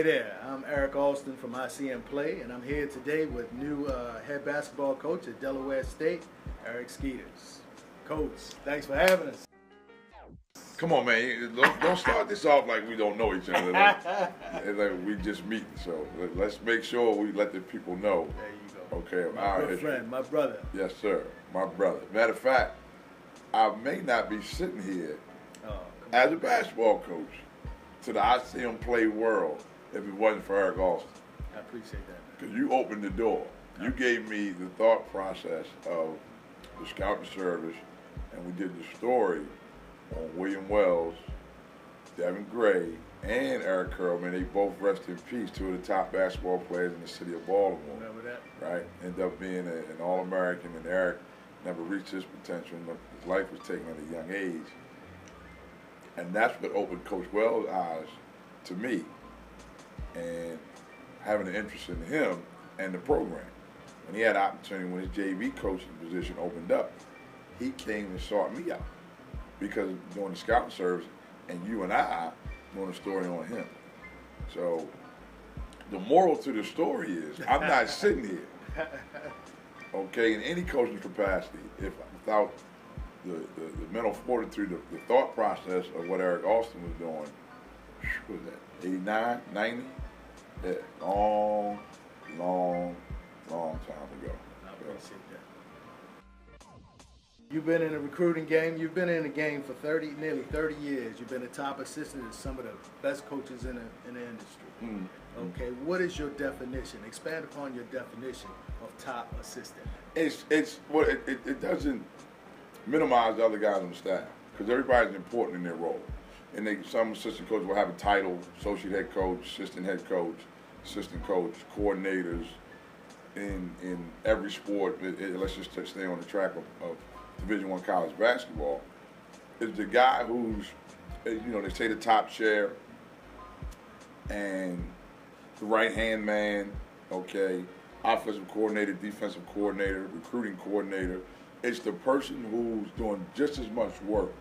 Hey there, I'm Eric Alston from ICM Play, and I'm here today with new head basketball coach at Delaware State, Eric Skeeters. Coach, thanks for having us. Come on, man. Don't start this off like we don't know each other. Like we just meeting. So let's make sure we let the people know. There you go. Okay, my good friend, my brother. Yes, sir. My brother. Matter of fact, I may not be sitting here as a basketball coach to the ICM Play world if it wasn't for Eric Alston. I appreciate that. Because you opened the door. You gave me the thought process of the scouting service, and we did the story on William Wells, Devin Gray, and Eric Curlman. They both rest in peace, two of the top basketball players in the city of Baltimore. Remember that? Right? Ended up being an All-American, and Eric never reached his potential. His life was taken at a young age. And that's what opened Coach Wells' eyes to me and having an interest in him and the program. When he had an opportunity, when his JV coaching position opened up, he came and sought me out because doing the scouting service, and you and I doing a story on him. So the moral to the story is I'm not sitting here, okay, in any coaching capacity without the mental fortitude, the thought process of what Eric Alston was doing. What was that, 89, 90? Yeah, long time ago. I appreciate that. You've been in a recruiting game. You've been in the game for nearly 30 years. You've been a top assistant to some of the best coaches in the industry. Mm-hmm. Okay, what is your definition? Expand upon your definition of top assistant. It doesn't minimize the other guys on the staff because everybody's important in their role. And some assistant coaches will have a title: associate head coach, assistant head coach, assistant coach, coordinators in every sport. Let's just stay on the track of Division I college basketball. Is the guy who's, they say the top chair and the right-hand man, okay, offensive coordinator, defensive coordinator, recruiting coordinator. It's the person who's doing just as much work,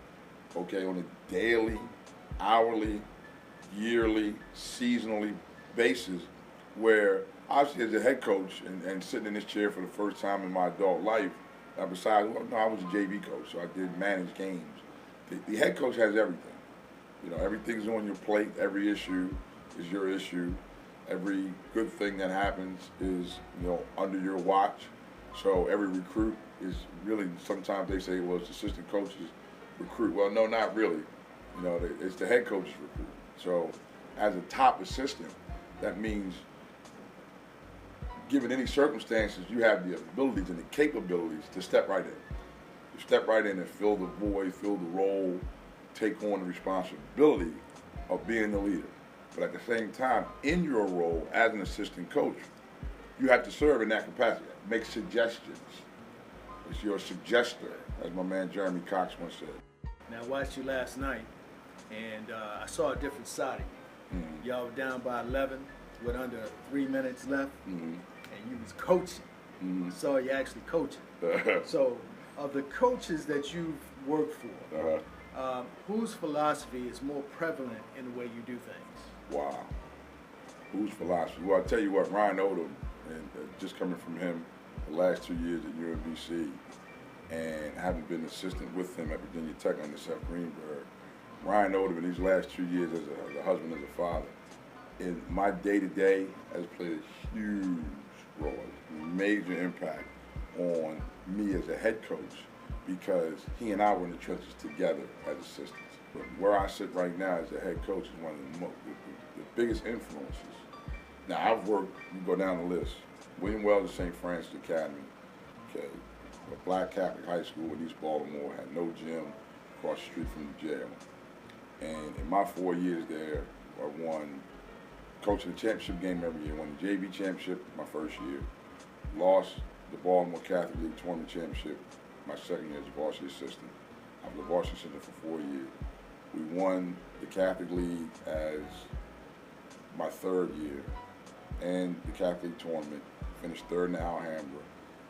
okay, on a daily, hourly, yearly, seasonally basis, where obviously as a head coach and sitting in this chair for the first time in my adult life, I was a JV coach, so I did manage games. The head coach has everything. Everything's on your plate. Every issue is your issue. Every good thing that happens is, under your watch. So every recruit is really, sometimes they say, well, it's assistant coaches recruit. Well, no, not really. It's the head coach's recruit. So as a top assistant, that means given any circumstances, you have the abilities and the capabilities to step right in. To step right in and fill the void, fill the role, take on the responsibility of being the leader. But at the same time, in your role as an assistant coach, you have to serve in that capacity. Make suggestions. It's your suggester, as my man Jeremy Cox once said. Now, I watched you last night, and I saw a different side of you. Mm-hmm. Y'all were down by 11 with under 3 minutes left, and you was coaching. Mm-hmm. Saw you actually coaching. So, of the coaches that you've worked for, whose philosophy is more prevalent in the way you do things? Wow. Whose philosophy? Well, I'll tell you what, Ryan Odom, and just coming from him the last 2 years at UMBC, and having been assistant with him at Virginia Tech under Seth Greenberg, Ryan Odom in these last 2 years as a husband, as a father, in my day-to-day has played a huge role, a major impact on me as a head coach, because he and I were in the trenches together as assistants. But where I sit right now as a head coach is one of the biggest influences. Now, I've worked, you go down the list, William Wells at St. Francis Academy, okay, a black Catholic high school in East Baltimore, had no gym across the street from the jail. And in my 4 years there, I won, coaching the championship game every year, won the JV championship my first year, lost the Baltimore Catholic League Tournament championship my second year as a varsity assistant. I was a varsity assistant for 4 years. We won the Catholic League as my third year, and the Catholic League Tournament, finished third in the Alhambra.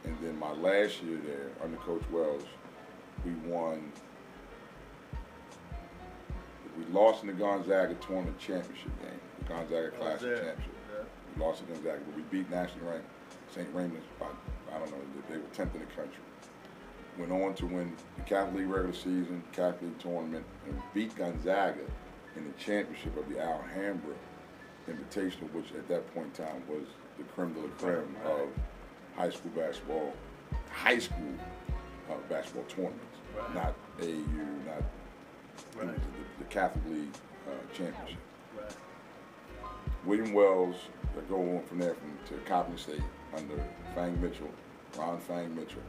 And then my last year there, under Coach Wells, we lost in the Gonzaga tournament championship game. Gonzaga Classic Championship. Yeah. We lost to Gonzaga, but we beat nationally ranked St. Raymond's by, I don't know, they were 10th in the country. Went on to win the Catholic League regular season, Catholic League tournament, and beat Gonzaga in the championship of the Alhambra Invitational, which at that point in time was the creme de la creme of high school basketball tournaments, not AAU, not the Catholic League championship. Right. William Wells, go on from there to Coppin State under Ron Fang Mitchell,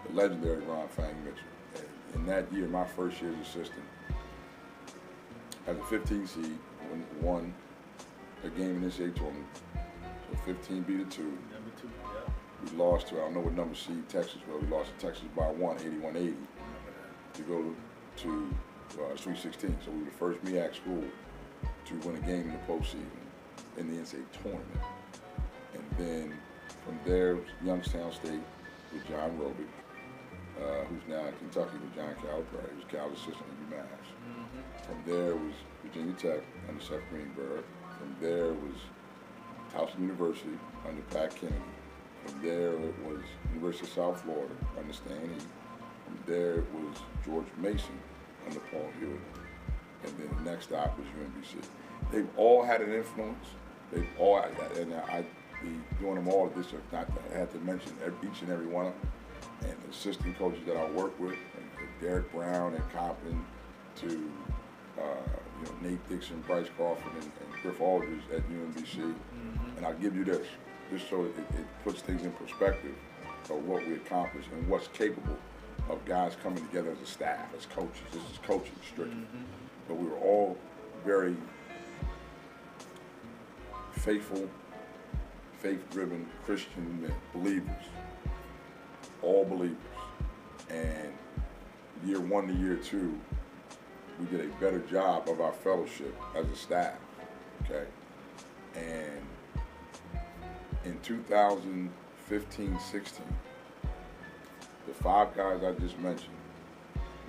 the legendary Ron Fang Mitchell. And in that year, my first year as assistant, as a 15 seed, won a game in the NCAA tournament. So 15 beat a 2. Number 2, yeah. We lost to, I don't know what number seed Texas was. We lost to Texas by 1, 81-80, to go to Sweet 16. So we were the first MEAC school to win a game in the postseason in the NCAA tournament. And then from there, Youngstown State with John Roby, who's now in Kentucky with John Calipari, who's Cal's assistant at UMass. From there was Virginia Tech under Seth Greenberg. From there was Alston University under Pat Kennedy. From there it was University of South Florida under Stan E. From there it was George Mason under Paul Hewitt. And then the next stop was UMBC. They've all had an influence. They've all, and I'd be doing them all at this, not I had to mention each and every one of them. And the assistant coaches that I work with, Derek Brown and Coppin, to Nate Dixon, Bryce Crawford, and Griff Aldridge at UMBC. And I'll give you this, just so it puts things in perspective of what we accomplished and what's capable of guys coming together as a staff, as coaches. This is coaching strictly. But we were all very faithful, faith-driven Christian men, believers, all believers. And year 1 to year 2, we did a better job of our fellowship as a staff, okay? And in 2015-16, the 5 guys I just mentioned,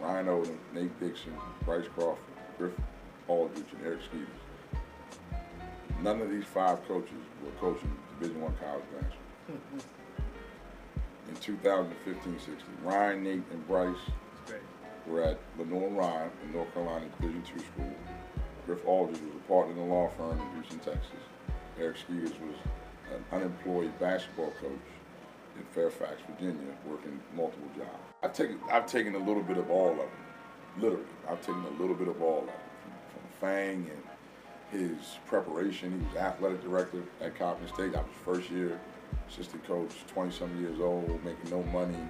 Ryan Odom, Nate Dixon, Bryce Crawford, Griff Aldridge, and Eric Skeeters, none of these 5 coaches were coaching Division I college basketball. In 2015-16, Ryan, Nate, and Bryce were at Lenore Ryan in North Carolina Division II school. Griff Aldridge was a partner in a law firm in Houston, Texas. Eric Skeeters was an unemployed basketball coach in Fairfax, Virginia, working multiple jobs. I've taken a little bit of all of them, literally. I've taken a little bit of all of them. From Fang and his preparation. He was athletic director at Coppin State. I was first year assistant coach, 20-some years old, making no money,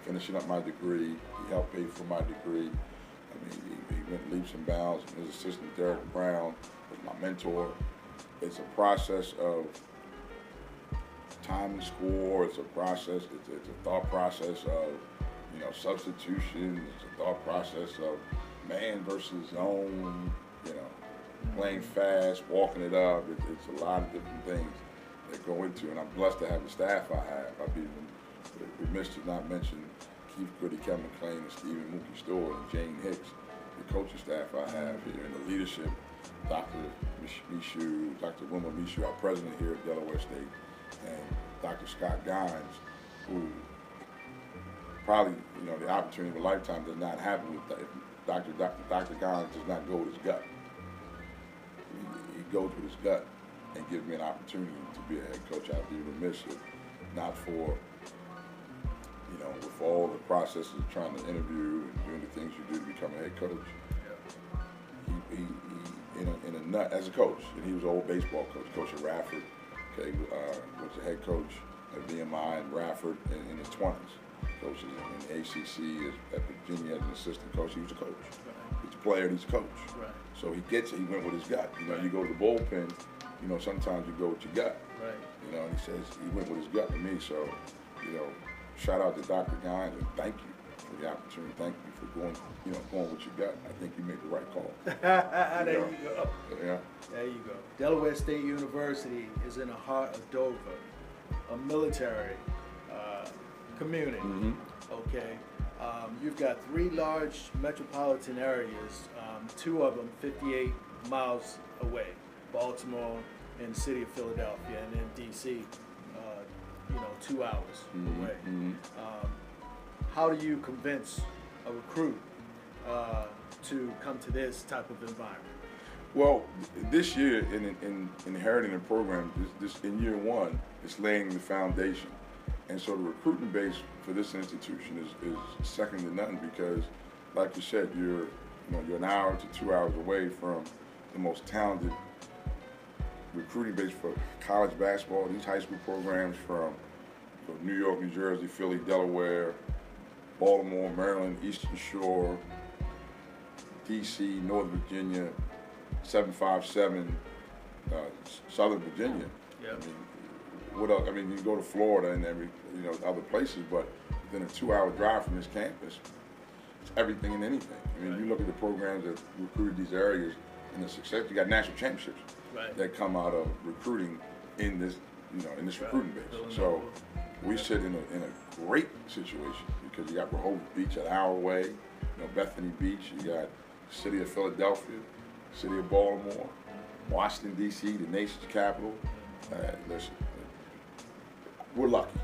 finishing up my degree. He helped pay for my degree. I mean, he went leaps and bounds. And his assistant, Derek Brown, was my mentor. It's a process of time and score. It's a process. It's a thought process of, substitution. It's a thought process of man versus zone. Playing fast, walking it up. It's a lot of different things that go into it. And I'm blessed to have the staff I have. I'd be remiss to not mention Keith Goody, Kevin McClain, and Stephen Mookie Stewart, and Jane Hicks, the coaching staff I have here, and the leadership, Dr. Michu, Dr. Wilma Michu, our president here at Delaware State, and Dr. Scott Gines, who probably, the opportunity of a lifetime does not happen with Dr. Gines does not go with his gut. He goes with his gut and gives me an opportunity to be a head coach. I'd be remiss if not for, with all the processes of trying to interview and doing the things you do to become a head coach. Yeah. He in a nut as a coach, and he was an old baseball coach, Coach at Radford. Okay, was the head coach at VMI in Radford in his 20s. Coaches in the ACC at Virginia as an assistant coach. He was a coach. Right. He's a player and he's a coach. Right. So he gets it. He went with his gut. You go to the bullpen. Sometimes you go with your gut. Right. And he says he went with his gut to me. So, shout out to Dr. Gines and thank you for the opportunity. Thank you for going with your gut. I think you made the right call. There you go. Yeah. There you go. Delaware State University is in the heart of Dover, a military community. Mm-hmm. Okay. You've got 3 large metropolitan areas, 2 of them 58 miles away. Baltimore and the city of Philadelphia, and then D.C., 2 hours away. How do you convince a recruit to come to this type of environment? Well, this year in inheriting the program, this in year one, it's laying the foundation. And so the recruiting base for this institution is second to none because, like you said, you're an hour to 2 hours away from the most talented recruiting base for college basketball. These high school programs from New York, New Jersey, Philly, Delaware, Baltimore, Maryland, Eastern Shore, D.C., Northern Virginia, 757, Southern Virginia. Yeah. I mean, what else? I mean, you can go to Florida and other places, but within a 2 hour drive from this campus, it's everything and anything. I mean, you look at the programs that recruited these areas and the success. You got national championships that come out of recruiting in this, in this recruiting base. So we sit in a great situation because you got Rehoboth Beach an hour away, Bethany Beach. You got the city of Philadelphia, city of Baltimore, Washington D.C., the nation's capital. Listen, we're lucky.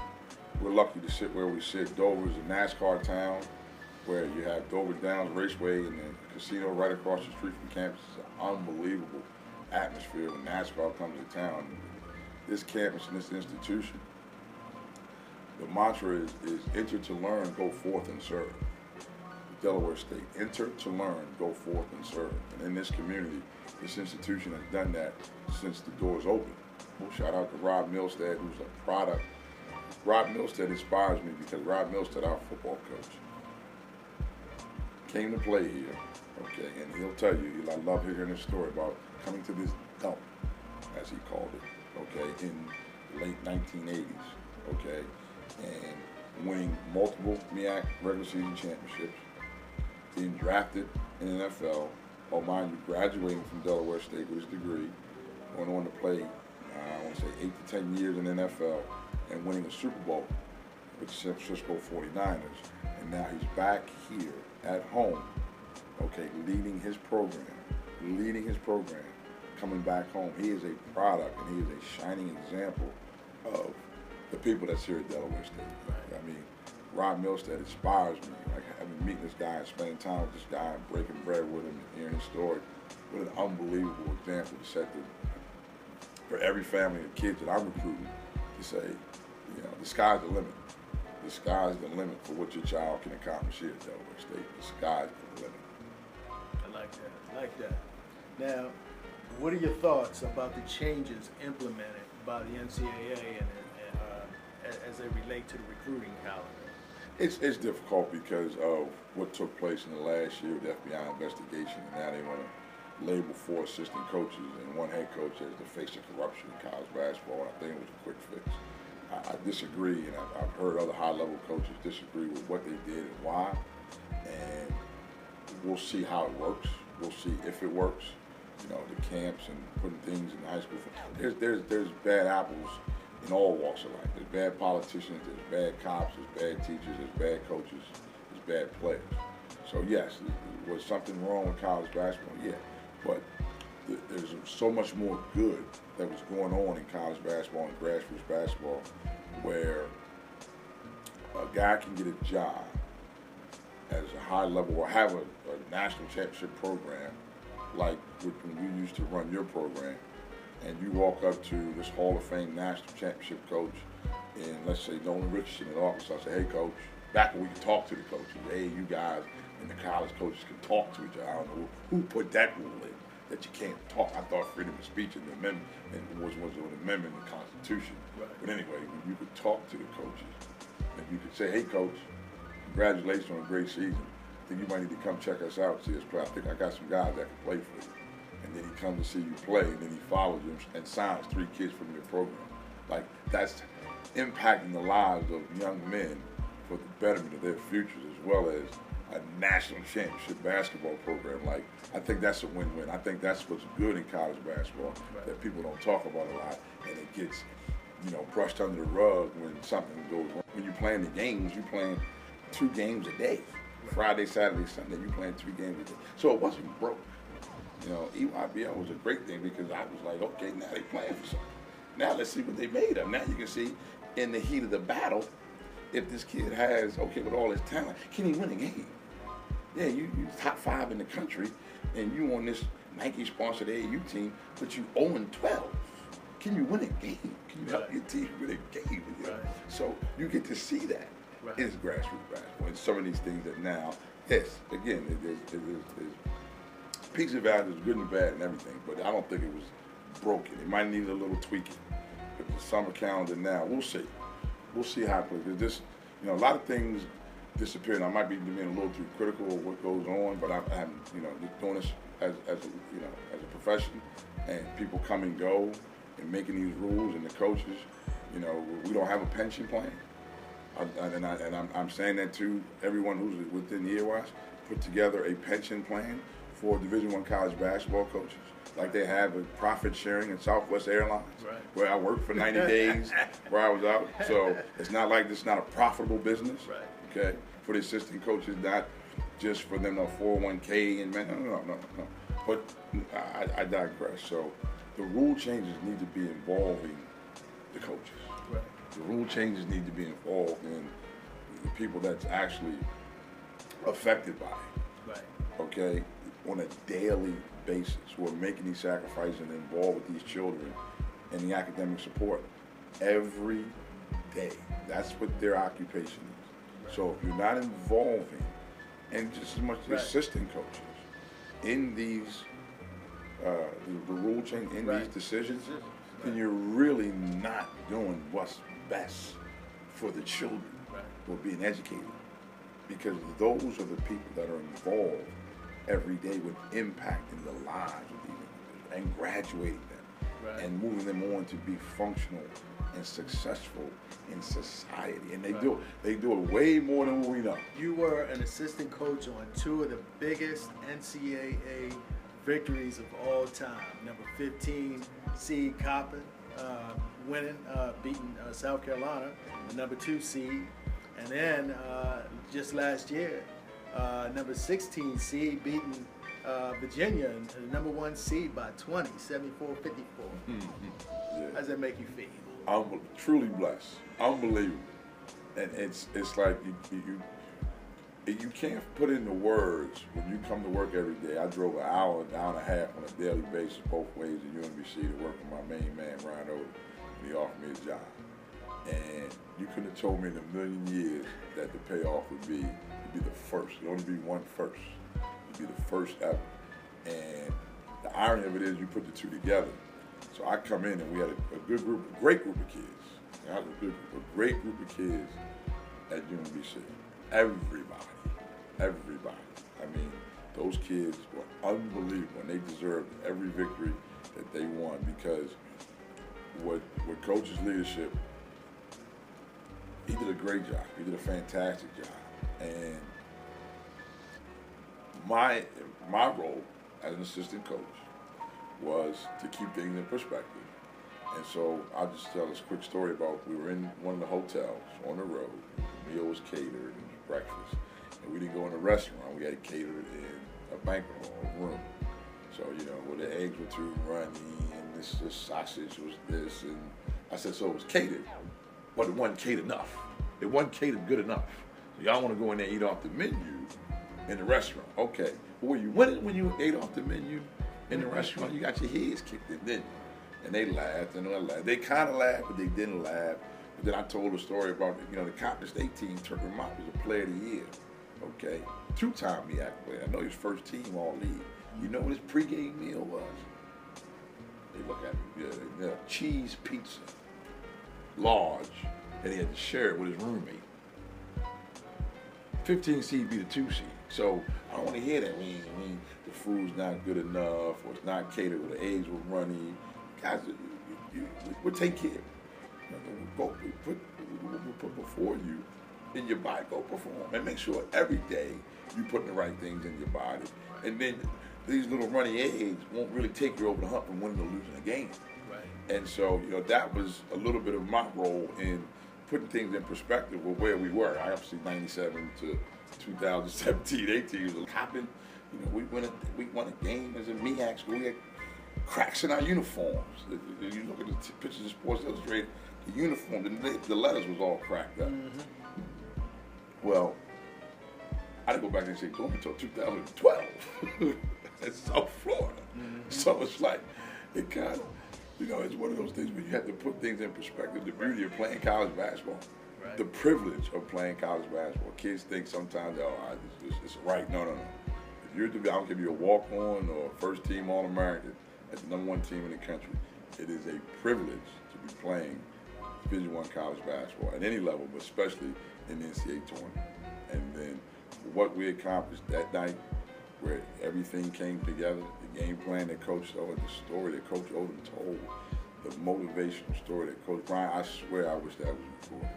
We're lucky to sit where we sit. Dover is a NASCAR town where you have Dover Downs Raceway and the casino right across the street from campus. It's an unbelievable atmosphere when NASCAR comes to town. This campus and this institution, the mantra is enter to learn, go forth and serve. Delaware State, enter to learn, go forth and serve. And in this community, this institution has done that since the doors opened. Well, shout out to Rob Milstead, who's a product. Rob Milstead inspires me because Rob Milstead, our football coach, came to play here, okay, and he'll tell you, I love hearing this story about coming to this dump, as he called it, okay, in the late 1980s, okay, and winning multiple MEAC regular season championships, being drafted in the NFL, or mind you, graduating from Delaware State with his degree, going on to play, I want to say 8 to 10 years in the NFL, and winning a Super Bowl with the San Francisco 49ers. And now he's back here at home, okay, leading his program, coming back home. He is a product and he is a shining example of the people that's here at Delaware State. I mean, Rob Milstead inspires me. Like having meeting this guy and spending time with this guy and breaking bread with him and hearing his story. What an unbelievable example to set for every family of kids that I'm recruiting to say, the sky's the limit. The sky's the limit for what your child can accomplish here at Delaware State. The sky's the limit. I like that. Now, what are your thoughts about the changes implemented by the NCAA and as they relate to the recruiting calendar? It's difficult because of what took place in the last year with the FBI investigation, and now they want to label 4 assistant coaches and 1 head coach as the face of corruption in college basketball. And I think it was a quick fix. I disagree, and I've heard other high-level coaches disagree with what they did and why. And we'll see how it works. We'll see if it works. The camps and putting things in high school. There's bad apples in all walks of life. There's bad politicians, there's bad cops, there's bad teachers, there's bad coaches, there's bad players. So yes, was something wrong with college basketball? Yeah, but there's so much more good that was going on in college basketball and grassroots basketball where a guy can get a job as a high level or have a national championship program like when you used to run your program, and you walk up to this Hall of Fame national championship coach in, let's say, Nolan Richardson in Arkansas, say, hey coach, back when we could talk to the coaches, hey, you guys and the college coaches can talk to each other. I don't know who put that rule in, that you can't talk. I thought freedom of speech in the amendment was an amendment in the Constitution. Right. But anyway, when you could talk to the coaches, and you could say, hey coach, congratulations on a great season. I think you might need to come check us out, see us play. I think I got some guys that can play for you. And then he comes to see you play, and then he follows you and signs 3 kids from your program. Like, that's impacting the lives of young men for the betterment of their futures, as well as a national championship basketball program. Like, I think that's a win-win. I think that's what's good in college basketball, that people don't talk about a lot, and it gets, brushed under the rug when something goes wrong. When you're playing the games, you're playing 2 games a day. Friday, Saturday, Sunday, you're playing 3 games a day. So it wasn't broke. You know, EYBL was a great thing because I was like, okay, now they playing for something. Now let's see what they made of. Now you can see in the heat of the battle, if this kid has, okay, with all his talent, can he win a game? Yeah, you top 5 in the country, and you on this Nike-sponsored AAU team, but you 0-12. Can you win a game? Can you help your team win a game? You know? Right. So you get to see that. Right. It's grassroots basketball. And some of these things that now, yes, again, there's peaks and valleys, good and bad and everything, but I don't think it was broken. It might need a little tweaking. But the summer calendar now, we'll see. We'll see how it plays. This, you know, a lot of things disappear, and I might be being a little too critical of what goes on, but I'm you know, just doing this as a profession, and people come and go, and making these rules, and the coaches, you know, we don't have a pension plan. I'm saying that to everyone who's within Yearwise, put together a pension plan for Division I college basketball coaches, like they have a profit sharing in Southwest Airlines, right, where I worked for 90 days, where I was out. So it's not like this is not a profitable business, right, okay, for the assistant coaches, not just for them to 401k and no. But I digress. So the rule changes need to be involving the coaches. Right. The rule changes need to be involved in the people that's actually affected by it. Right. Okay, on a daily basis, who are making these sacrifices and involved with these children and the academic support every day. That's what their occupation is. Right. So if you're not involving, and just as much the assistant coaches, in these the rule change, in these decisions, then you're really not doing what's best for the children who are being educated. Because those are the people that are involved every day with impacting the lives of these individuals and graduating them and moving them on to be functional and successful in society. And they do it way more than what we know. You were an assistant coach on 2 of the biggest NCAA victories of all time. Number 15 seed Coppin winning, beating South Carolina, the number 2 seed. And then just last year, number 16 seed beating Virginia, the number 1 seed by 20, 74-54. How does that make you feel? I'm truly blessed, unbelievable, and it's like you can't put into words when you come to work every day. I drove an hour and a half on a daily basis both ways at UMBC to work with my main man Ryan Odom, and he offered me a job. And you couldn't have told me in a million years that the payoff would be the first. It'd only be one first. It'd be the first ever. And the irony of it is you put the 2 together. So I come in and we had a great group of kids. A great group of kids at UMBC. Everybody. I mean, those kids were unbelievable, and they deserved every victory that they won because with Coach's leadership, he did a great job. He did a fantastic job. And my role as an assistant coach was to keep things in perspective. And so I'll just tell this quick story about, we were in one of the hotels on the road. The meal was catered and breakfast. And we didn't go in a restaurant. We had it catered in a banquet hall, a room. So, you know, where the eggs were too runny and the sausage was this. And I said, so it was catered, but it wasn't catered enough. It wasn't catered good enough. So y'all want to go in there and eat off the menu in the restaurant. Okay. But were you winning when you ate off the menu in the restaurant? You got your heads kicked in, didn't you? And they laughed and they laughed. They kind of laughed, but they didn't laugh. But then I told a story about, you know, the Coppin State team, Turker Mott was a player of the year. Okay. 2-time MEAC player. I know he was first team all league. You know what his pregame meal was? They look at me. Cheese pizza, large, and he had to share it with his roommate. 15 seed beat a 2 seed. So I don't want to hear that. The food's not good enough, or it's not catered, or the eggs were runny. Guys, we'll take care. Go put before you in your body. Go perform and make sure every day you putting the right things in your body. And then these little runny eggs won't really take you over the hump from winning or losing a game. Right. And so, you know, that was a little bit of my role in putting things in perspective of where we were. I obviously 97 to 2017, 18 was Coppin. You know, we won a game as a MEAC school. We had cracks in our uniforms. You look at the pictures in Sports Illustrated, the uniform, the letters was all cracked up. Mm-hmm. Well, I didn't go back and say, go until 2012 in South Florida. Mm-hmm. So it's like, it kind of, you know, it's one of those things where you have to put things in perspective. The beauty of playing college basketball, right. The privilege of playing college basketball. Kids think sometimes, oh, it's right. No. If you're to be, I don't give you a walk-on or a first-team All-American at the #1 team in the country, it is a privilege to be playing Division I college basketball at any level, but especially in the NCAA tournament. And then what we accomplished that night, where everything came together, the game plan that Coach told, the story that Coach Odom told, the motivational story that Coach Brian, I swear I wish that was recorded,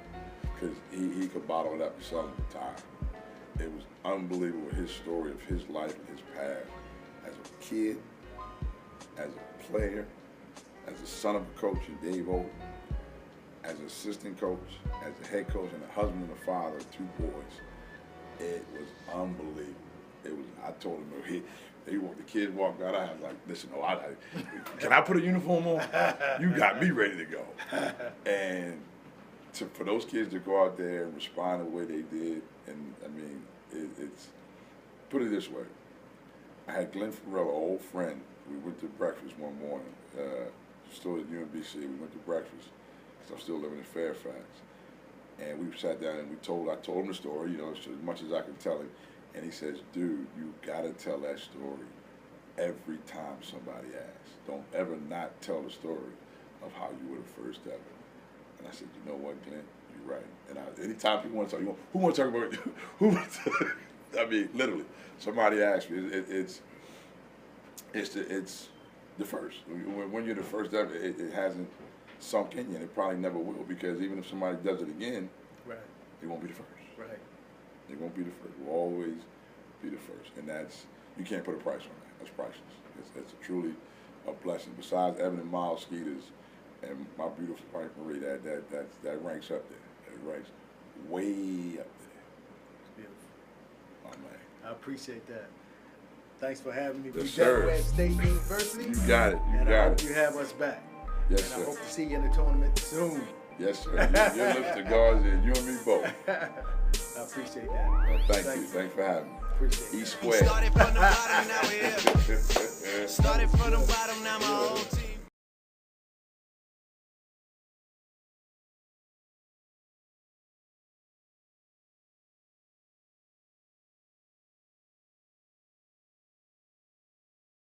because he could bottle it up and sell it at the time. It was unbelievable, his story of his life and his path as a kid, as a player, as a son of a coach in Dave Odom, as an assistant coach, as a head coach, and a husband and a father of 2 boys. It was unbelievable. It was. I told him, the kids walked out. I was like, listen, can I put a uniform on? You got me ready to go. And for those kids to go out there and respond the way they did, and I mean, it's put it this way. I had Glenn Farrell, an old friend. We went to breakfast one morning. Still at UMBC. We went to breakfast. I'm still living in Fairfax. And we sat down and I told him the story, you know, as much as I could tell him. And he says, dude, you gotta tell that story every time somebody asks. Don't ever not tell the story of how you were the first ever. And I said, you know what, Glenn, you're right. And anytime people want to talk, who wants to talk about you? Who wants to, I mean, literally, somebody asked me, it's the first. When you're the first ever, it hasn't sunk in you, and it probably never will, because even if somebody does it again, right, they won't be the first. Right. They won't be the first. Will always be the first, and you can't put a price on that. That's priceless. It's truly a blessing. Besides Evan and Miles Skeeters and my beautiful wife Marie, that ranks up there. It ranks way up there. It's beautiful. Oh man. I appreciate that. Thanks for having me. Yes, Delaware State University. You got it. I hope you have us back. Yes, and sir. I hope to see you in the tournament soon. Yes, sir. Your lips to guards, and you and me both. I appreciate that. Well, thank you. Thanks for having me. Appreciate it. East Square. Started from the bottom, now we're here. Started from the bottom, now my own.